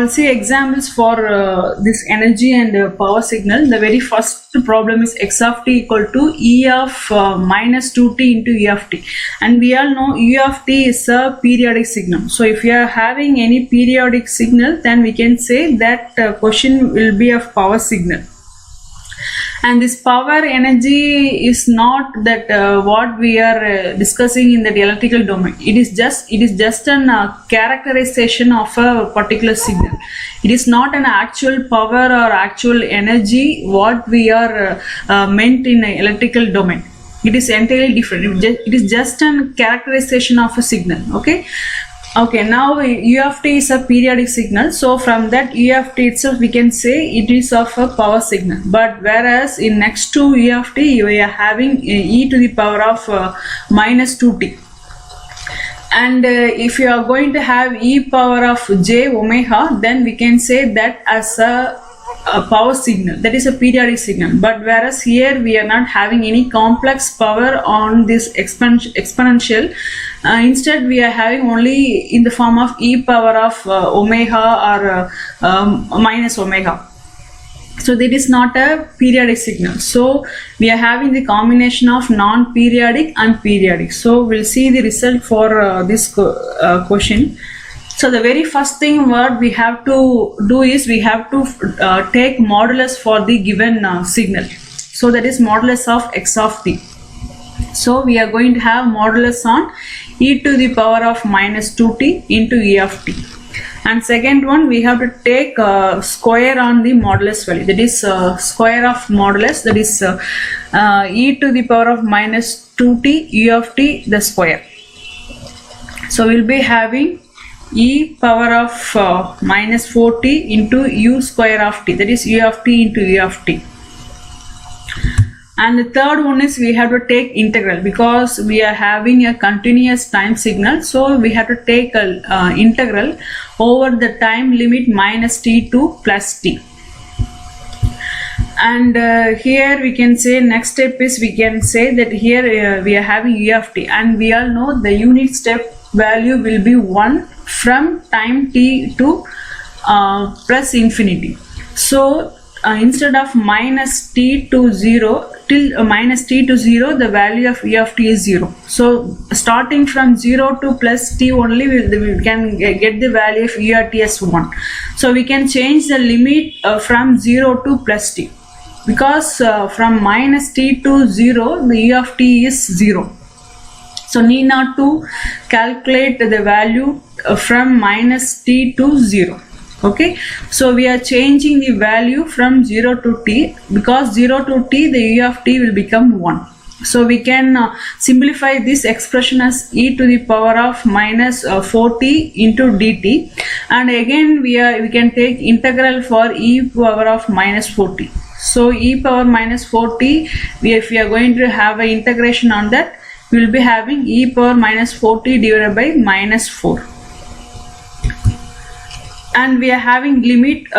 we'll see examples for this energy and power signal. The very first problem is x of t equal to e of minus 2t into e of t, and we all know e of t is a periodic signal. So if you are having any periodic signal, then we can say that question will be of power signal. And this power energy is not that what we are discussing in the electrical domain. It is just an characterization of a particular signal. It is not an actual power or actual energy what we are meant in the electrical domain. It is entirely different. It is just a characterization of a signal. Okay, now u of t is a periodic signal, so from that u of t itself we can say it is of a power signal. But whereas in next to u of t we are having e to the power of minus 2t, and if you are going to have e power of j omega, then we can say that as a power signal, that is a periodic signal. But whereas here we are not having any complex power on this exponential, instead we are having only in the form of e power of omega or minus omega. So that is not a periodic signal. So we are having the combination of non-periodic and periodic. So we'll see the result for this question. So the very first thing what we have to do is we have to take modulus for the given signal. So that is modulus of x of t. So we are going to have modulus on e to the power of minus 2t into e of t. And second one, we have to take square on the modulus value. That is square of modulus, that is e to the power of minus 2t e of t the square. So we'll be having e power of minus 4t into u square of t, that is u of t into u of t. And the third one is we have to take integral, because we are having a continuous time signal, so we have to take a integral over the time limit minus t to plus t. And here we can say next step is we can say that here we are having u of t, and we all know the unit step value will be 1 from time t to plus infinity. So instead of minus t to 0 till minus t to 0, the value of e of t is 0. So starting from 0 to plus t only we can get the value of e of t as 1. So we can change the limit from 0 to plus t, because from minus t to 0 the e of t is 0. So need not to calculate the value from minus t to 0. Okay, so we are changing the value from 0 to t, because 0 to t the e of t will become 1. So we can simplify this expression as e to the power of minus 4t into dt, and again we can take integral for e power of minus 4t. So e power minus 4t, if we are going to have an integration on that, we will be having e power minus 4t divided by minus 4, and we are having limit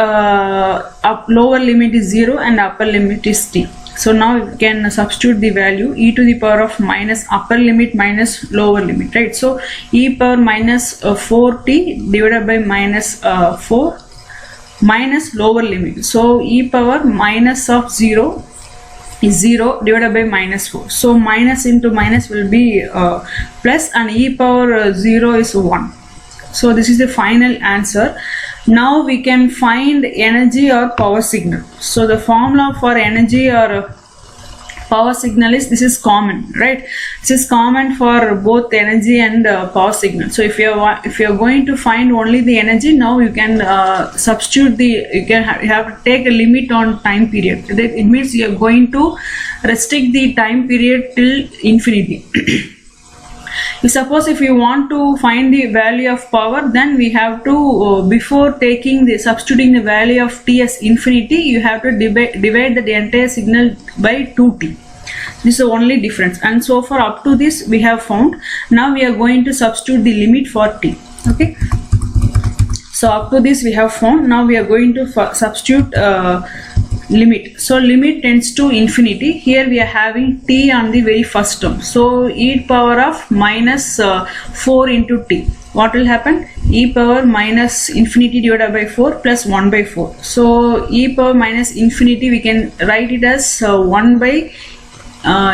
lower limit is 0 and upper limit is t. So now we can substitute the value e to the power of minus upper limit minus lower limit, right? So e power minus 4t divided by minus 4 minus lower limit. So e power minus of 0 is 0 divided by minus 4. So minus into minus will be plus, and e power 0 is 1. So this is the final answer. Now we can find energy or power signal. So the formula for energy or power signal is, this is common, right? This is common for both energy and power signal. So if you are going to find only the energy, now you can substitute you have to take a limit on time period. It means you are going to restrict the time period till infinity. Suppose if you want to find the value of power, then we have to before substituting the value of t as infinity, you have to divide the entire signal by 2t. This is the only difference, and so far up to this we have found. Now we are going to substitute the limit for t. Okay, so up to this we have found. Now we are going to substitute limit. So limit tends to infinity. Here we are having t on the very first term, so e power of minus 4 into t. what will happen? E power minus infinity divided by 4 plus 1 by 4. So e power minus infinity, we can write it as 1 by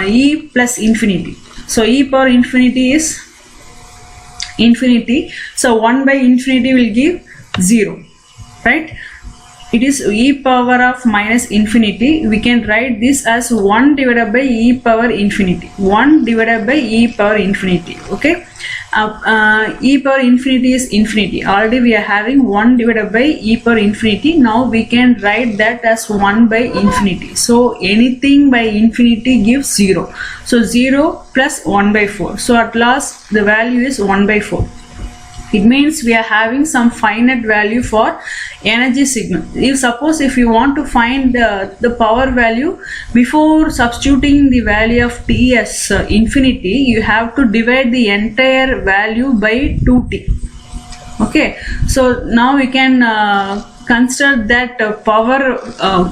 e plus infinity. So e power infinity is infinity. So 1 by infinity will give 0, right? It is e power of minus infinity. We can write this as 1 divided by e power infinity. 1 divided by e power infinity. Okay. E power infinity is infinity. Already we are having 1 divided by e power infinity. Now we can write that as 1 by infinity. So anything by infinity gives 0. So 0 plus 1 by 4. So at last the value is 1 by 4. It means we are having some finite value for energy signal. If you want to find the power value, before substituting the value of t as infinity, you have to divide the entire value by 2t. Okay, so now we can consider that power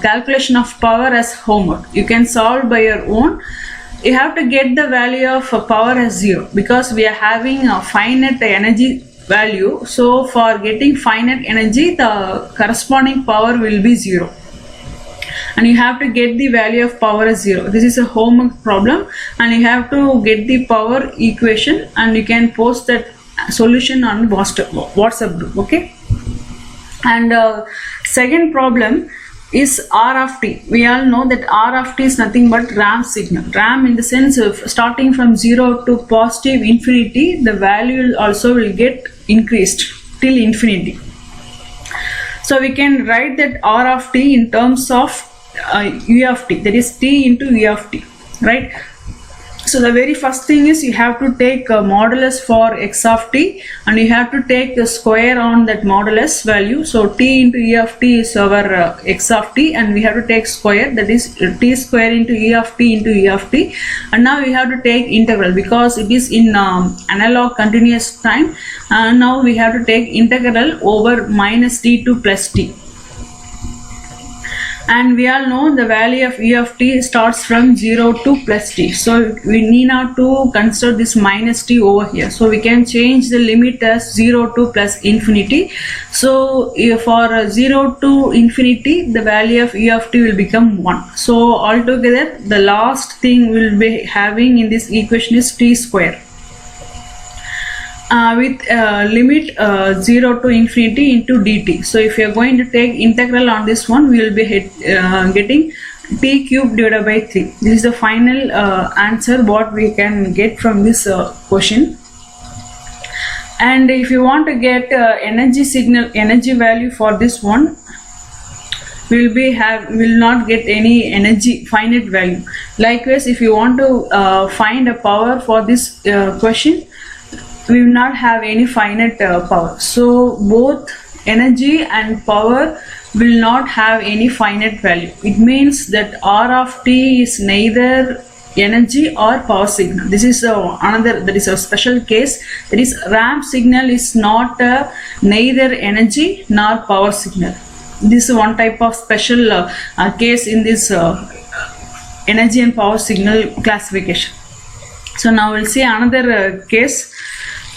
calculation of power as homework. You can solve by your own. You have to get the value of power as 0 because we are having a finite energy value. So for getting finite energy, the corresponding power will be 0, and you have to get the value of power as 0. This is a homework problem, and you have to get the power equation, and you can post that solution on WhatsApp group. Okay, and second problem is R of t. We all know that R of t is nothing but ramp signal. Ramp in the sense of starting from 0 to positive infinity, the value also will get increased till infinity. So we can write that R of t in terms of u of t, that is t into u of t, right? So the very first thing is you have to take a modulus for x of t, and you have to take the square on that modulus value. So t into e of t is our x of t, and we have to take square, that is t square into e of t into e of t. And now we have to take integral because it is in analog continuous time. Now we have to take integral over minus t to plus t. And we all know the value of e of t starts from 0 to plus t. So we need not to consider this minus t over here. So we can change the limit as 0 to plus infinity. So for 0 to infinity, the value of e of t will become 1. So altogether, the last thing we'll be having in this equation is t square. With limit 0 to infinity into dt. So if you are going to take integral on this one, we will be getting t cube divided by 3. This is the final answer what we can get from this question. And if you want to get energy value for this one, will not get any energy finite value. Likewise, if you want to find a power for this question, we will not have any finite power. So both energy and power will not have any finite value. It means that R of t is neither energy or power signal. This is that is a special case. That is, ramp signal is not neither energy nor power signal. This is one type of special case in this energy and power signal classification. So now we'll see another case,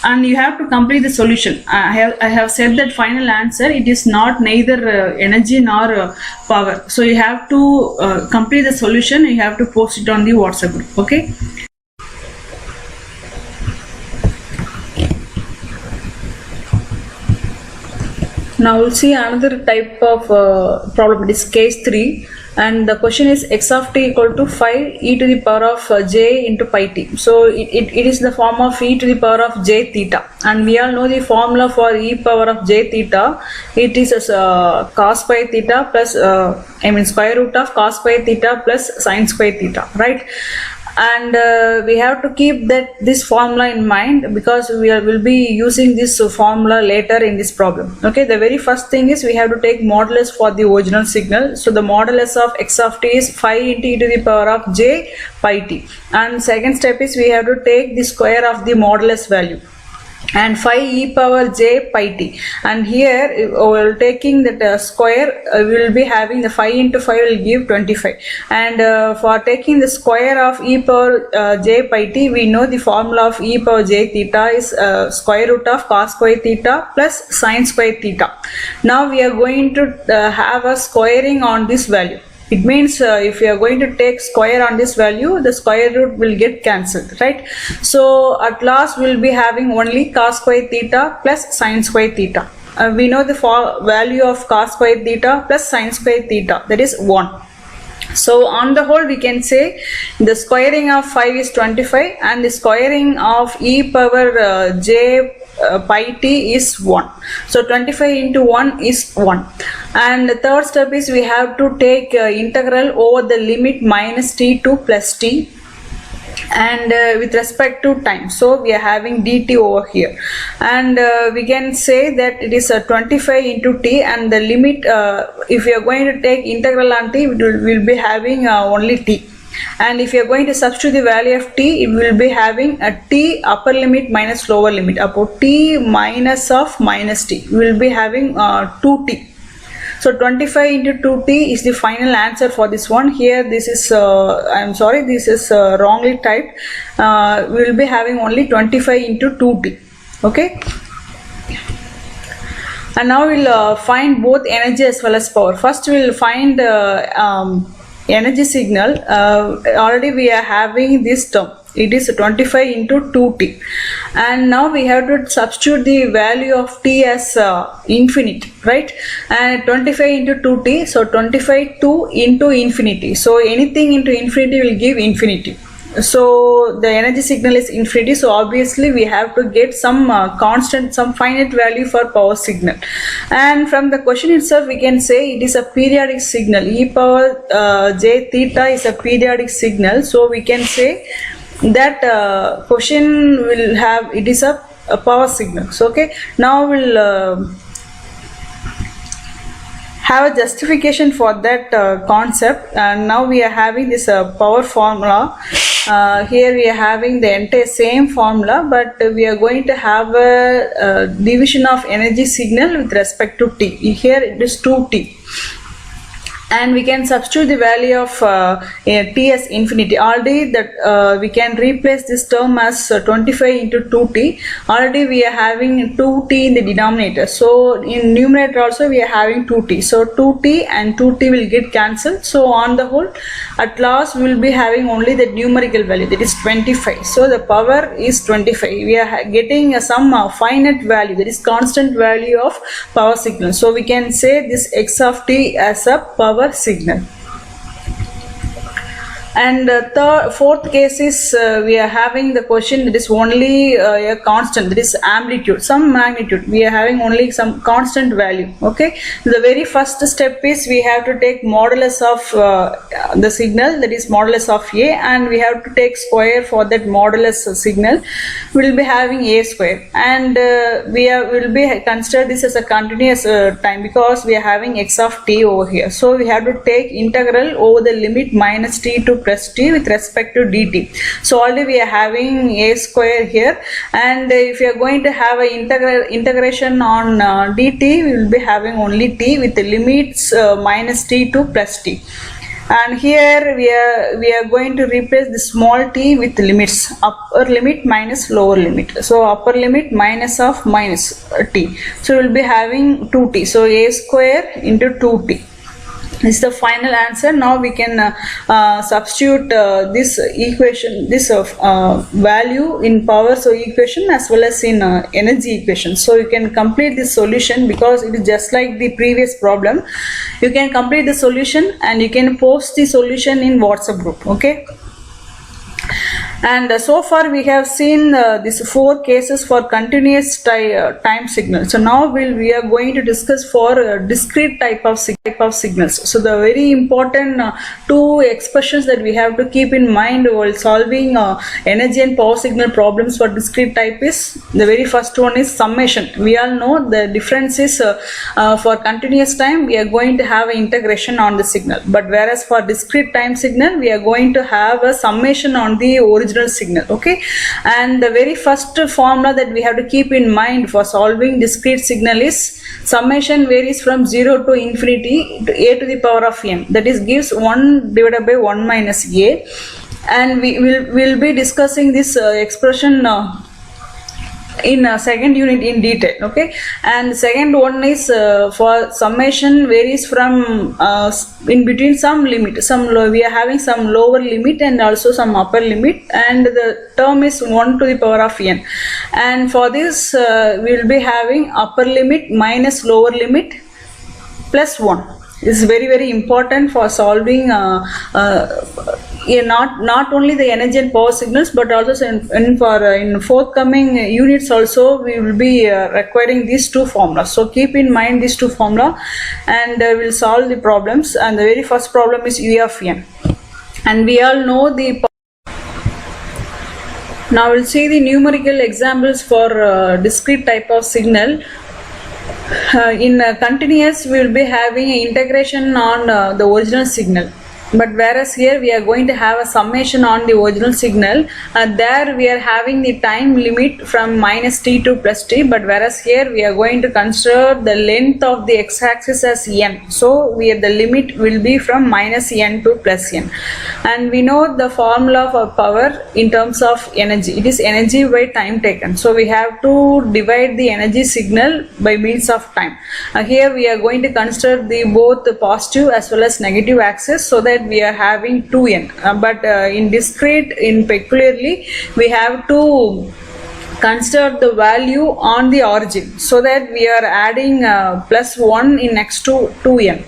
and you have to complete the solution. I have said that final answer, it is not neither energy nor power. So you have to complete the solution. You have to post it on the WhatsApp group. Okay. Now we'll see another type of problem. It is case 3. And the question is x of t equal to 5 e to the power of j into pi t. So it is the form of e to the power of j theta, and we all know the formula for e power of j theta. It is as cos pi theta plus square root of cos pi theta plus sin square theta, right? And we have to keep this formula in mind because we will be using this formula later in this problem. Okay, the very first thing is we have to take modulus for the original signal. So the modulus of x of t is 5 into e to the power of j pi t, and second step is we have to take the square of the modulus value. and 5 e power j pi t, and here we're taking that square, we will be having the 5 into 5 will give 25, and for taking the square of e power j pi t, we know the formula of e power j theta is square root of cos square theta plus sin square theta. Now we are going to have a squaring on this value. It means if you are going to take square on this value, the square root will get cancelled, right? So at last we will be having only cos square theta plus sin square theta. We know the value of cos square theta plus sin square theta, that is 1. So on the whole we can say the squaring of 5 is 25 and the squaring of e power j pi t is 1. So 25 into 1 is 1. And the third step is we have to take integral over the limit minus t to plus t, and with respect to time, so we are having dt over here, and we can say that it is 25 into t, and the limit if we are going to take integral on t, we will be having only t, and if you are going to substitute the value of t, it will be having a t upper limit minus lower limit, about t minus of minus t, we will be having 2t. So 25 into 2t is the final answer for this one. Here this is I'm sorry, this is wrongly typed. We will be having only 25 into 2t. Okay. And now we'll find both energy as well as power. First we will find energy signal. Already we are having this term. It is 25 into 2t, and now we have to substitute the value of t as infinite, right? And 25 into 2t, so 25 2 into infinity, so anything into infinity will give infinity. So the energy signal is infinity, so obviously we have to get some constant, some finite value for power signal. And from the question itself we can say it is a periodic signal. E power j theta is a periodic signal, so we can say that question will have, it is a power signal. So okay, now we'll have a justification for that concept, and now we are having this power formula. Here we are having the entire same formula, but we are going to have a division of energy signal with respect to t. Here it is 2t, and we can substitute the value of t as infinity. Already that we can replace this term as 25 into 2t. Already we are having 2t in the denominator, so in numerator also we are having 2t, so 2t and 2t will get cancelled. So on the whole, at last we will be having only the numerical value, that is 25. So the power is 25. We are getting some finite value, that is constant value of power signal. So we can say this x of t as a power signal. And the fourth case is we are having the question that is only a constant, that is amplitude, some magnitude. We are having only some constant value. Okay, the very first step is we have to take modulus of the signal, that is modulus of a, and we have to take square for that modulus signal. We will be having a square, and we will be consider this as a continuous time, because we are having x of t over here. So we have to take integral over the limit minus t to plus t with respect to dt. So already we are having a square here, and if you are going to have a integration on dt, we will be having only t with the limits minus t to plus t. And here we are going to replace the small t with limits, upper limit minus lower limit. So upper limit minus of minus t, so we will be having 2t, so a square into 2t. This is the final answer. Now we can substitute this equation, this value in power so equation as well as in energy equation. So you can complete this solution, because it is just like the previous problem. You can complete the solution and you can post the solution in WhatsApp group. Okay. And so far we have seen these 4 cases for continuous time signal. So now we are going to discuss for discrete type of signals. So the very important 2 expressions that we have to keep in mind while solving energy and power signal problems for discrete type is, the very first one is summation. We all know the difference is for continuous time we are going to have an integration on the signal, but whereas for discrete time signal we are going to have a summation on the original original signal. Okay, and the very first formula that we have to keep in mind for solving discrete signal is summation varies from 0 to infinity to a to the power of n, that is gives 1 divided by 1 minus a, and we will be discussing this expression in second unit in detail. Okay, and the second one is for summation varies from in between some limit, we are having some lower limit and also some upper limit, and the term is 1 to the power of n, and for this we will be having upper limit minus lower limit plus 1. This is very important for solving not only the energy and power signals, but also in forthcoming units also we will be requiring these two formulas. So keep in mind these two formula, and we'll solve the problems. And the very first problem is U of n, and we all know the. Now we'll see the numerical examples for discrete type of signal. In continuous we will be having an integration on the original signal, but whereas here we are going to have a summation on the original signal, there we are having the time limit from minus t to plus t, but whereas here we are going to consider the length of the x-axis as n, so the limit will be from minus n to plus n. And we know the formula for power in terms of energy, it is energy by time taken, so we have to divide the energy signal by means of time. Here we are going to consider both the positive as well as negative axis, so that we are having 2n, but in discrete, in peculiarly, we have to consider the value on the origin, so that we are adding plus 1 in next to 2n.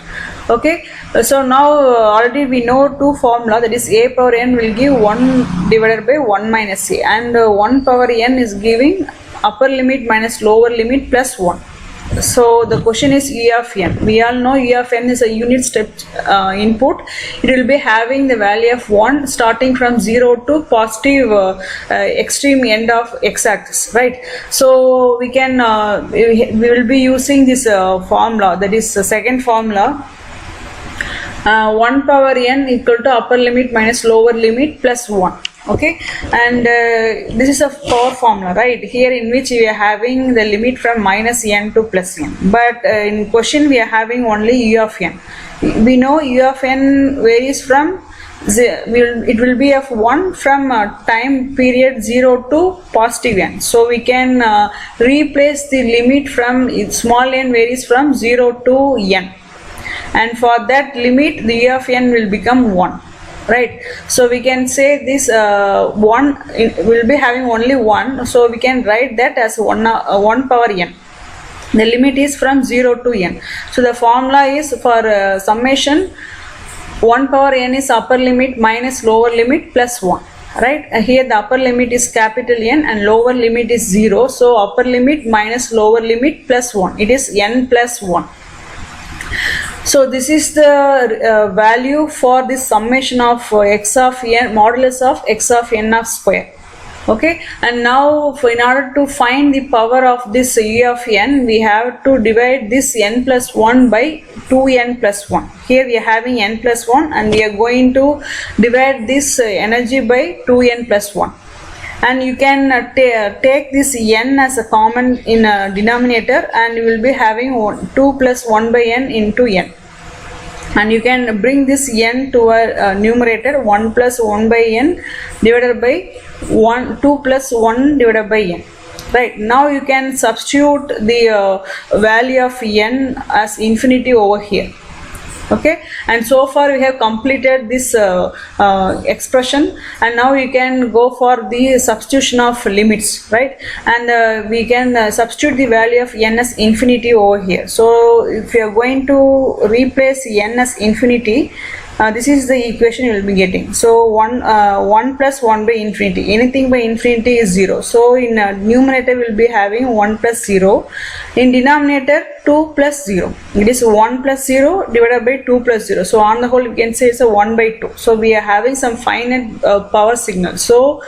Okay, so now already we know two formula, that is a power n will give 1 divided by 1 minus a, and 1 power n is giving upper limit minus lower limit plus 1. So the question is U of n. We all know U of n is a unit step input. It will be having the value of 1 starting from 0 to positive extreme end of x-axis, right? So we can we will be using this formula, that is the second formula. 1 power n equal to upper limit minus lower limit plus 1. Okay, and this is a power formula, right, here in which we are having the limit from minus n to plus n, but in question we are having only U of n. We know U of n varies from it will be of 1 from time period 0 to positive n, so we can replace the limit from small n varies from 0 to n, and for that limit the U of n will become 1. Right, so we can say this 1 will be having only 1, so we can write that as 1 power n. The limit is from 0 to n. So the formula is for summation 1 power n is upper limit minus lower limit plus 1. Right, here the upper limit is capital N and lower limit is 0, so upper limit minus lower limit plus 1, it is n plus 1. So this is the value for this summation of x of n, modulus of x of n of square. Okay, and now in order to find the power of this U of n, we have to divide this n plus 1 by 2n plus 1. Here we are having n plus 1, and we are going to divide this energy by 2n plus 1. And you can take this n as a common in a denominator, and you will be having 2 plus 1 by n into n, and you can bring this n to a numerator, 1 plus 1 by n divided by 2 plus 1 divided by n. Right, now you can substitute the value of n as infinity over here. Okay, and so far we have completed this expression, and now you can go for the substitution of limits, right, and we can substitute the value of n as infinity over here. So if you are going to replace n as infinity, this is the equation you will be getting. So 1 plus 1 by infinity, anything by infinity is 0, so in numerator we will be having 1 plus 0, in denominator 2 plus 0, it is 1 plus 0 divided by 2 plus 0, so on the whole we can say it's a 1 by 2. So we are having some finite power signal. So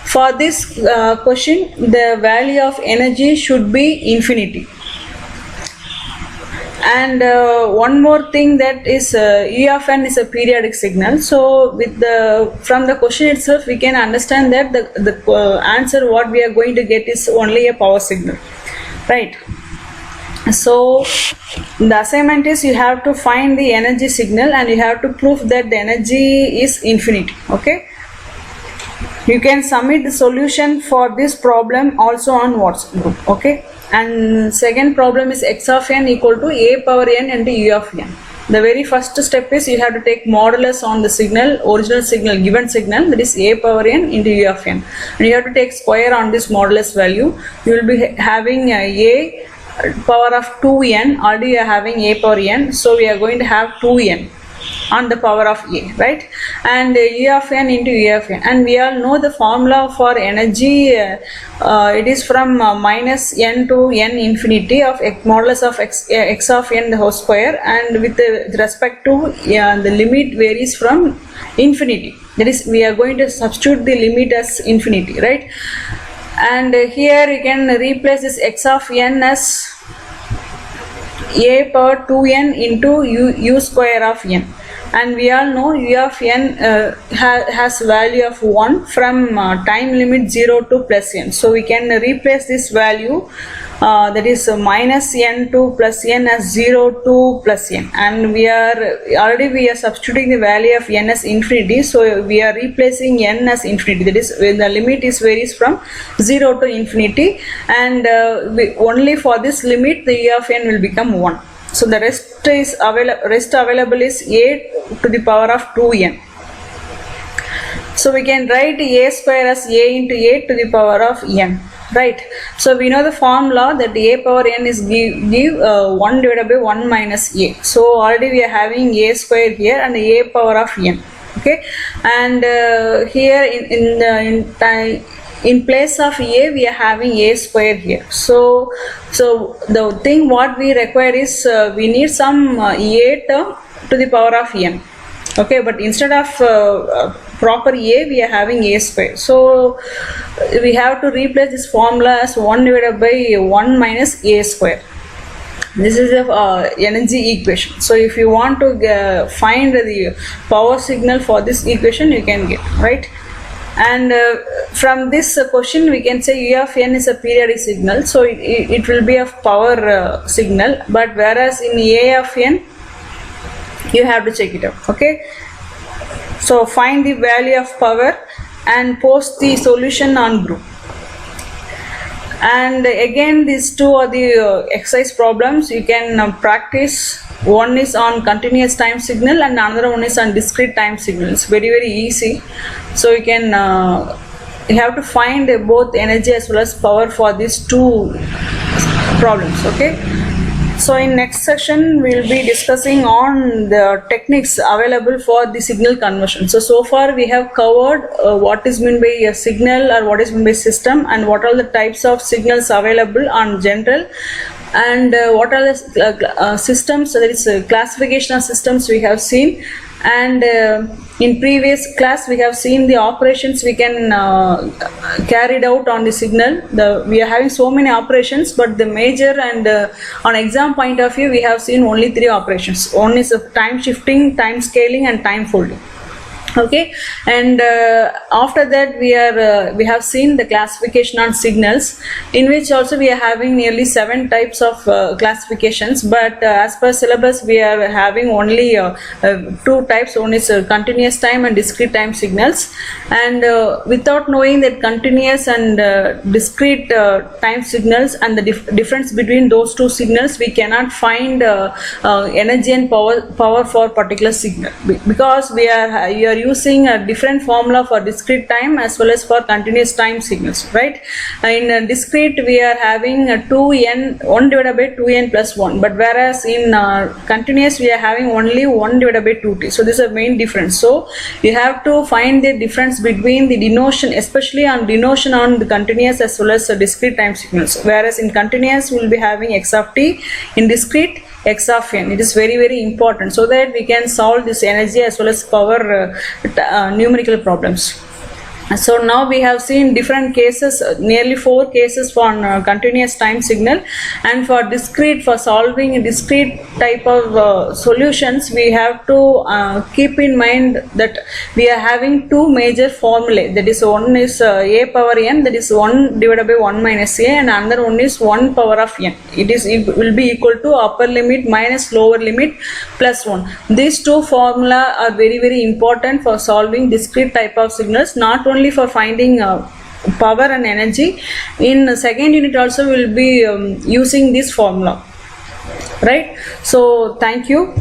for this question, the value of energy should be infinity. And one more thing, that is E of n is a periodic signal. So with from the question itself we can understand that the answer what we are going to get is only a power signal, right? So the assignment is you have to find the energy signal and you have to prove that the energy is infinity. Okay, you can submit the solution for this problem also on WhatsApp group. Okay, and second problem is x of n equal to a power n into u of n. The very first step is you have to take modulus on the signal, original signal, given signal, that is a power n into u of n, and you have to take square on this modulus value. You will be having a power of 2n, already you are having a power n, so we are going to have 2n on the power of a, right? And u of n into u of n, and we all know the formula for energy. It is from minus n to n infinity of modulus of x of n the whole square, and with respect to the limit varies from infinity, that is we are going to substitute the limit as infinity, right? And here you can replace this x of n as a power 2n into u square of n, and we all know u of n has value of 1 from time limit 0 to plus n, so we can replace this value, that is minus n to plus n as 0 to plus n, and we are substituting the value of n as infinity, so we are replacing n as infinity, that is when the limit is varies from 0 to infinity, and only for this limit the u of n will become 1. So the rest available is a to the power of 2n. So we can write a square as a into a to the power of n, right? So we know the formula that a power n is give 1 divided by 1 minus a. So already we are having a square here and a power of n. Okay, and here in place of a we are having a square here. So the thing what we require is we need some a term to the power of n. Okay, but instead of proper a we are having a square, so we have to replace this formula as 1 divided by 1 minus a square. This is the energy equation. So if you want to find the power signal for this equation, you can get, right? And from this question we can say u of n is a periodic signal, so it will be a power signal, but whereas in a of n you have to check it out. Okay, so find the value of power and post the solution on group. And again these two are the exercise problems you can practice. One is on continuous time signal and another one is on discrete time signal. It's very easy, so you can you have to find both energy as well as power for these two problems. Okay, so in next session we will be discussing on the techniques available for the signal conversion. So far we have covered what is meant by a signal or what is meant by system, and what are the types of signals available on general, and what are the systems, so that is classification of systems we have seen, and in previous class we have seen the operations we can carried out on the signal. We are having so many operations, but the major and on exam point of view we have seen only 3 operations. One is time shifting, time scaling and time folding. Okay, and after that we have seen the classification on signals, in which also we are having nearly 7 types of classifications, but as per syllabus we are having only 2 types. One is continuous time and discrete time signals, and without knowing that continuous and discrete time signals and the difference between those 2 signals, we cannot find energy and power for particular signal, because you are using a different formula for discrete time as well as for continuous time signals, right? In discrete we are having 2n, 1 divided by 2n plus 1, but whereas in continuous we are having only 1 divided by 2t. So this is a main difference. So you have to find the difference between the denotation, especially on denotation on the continuous as well as discrete time signals. Whereas in continuous we will be having x of t, in discrete x of n. It is very important, so that we can solve this energy as well as power numerical problems. So now we have seen different cases, nearly 4 cases for continuous time signal, and for solving discrete type of solutions, we have to keep in mind that we are having two major formulae. That is, one is a power n, that is 1 divided by 1 minus a, and another one is 1 power of n. It will be equal to upper limit minus lower limit plus 1. These two formula are very, very important for solving discrete type of signals, not only for finding power and energy. In the second unit also we will be using this formula, right? So thank you.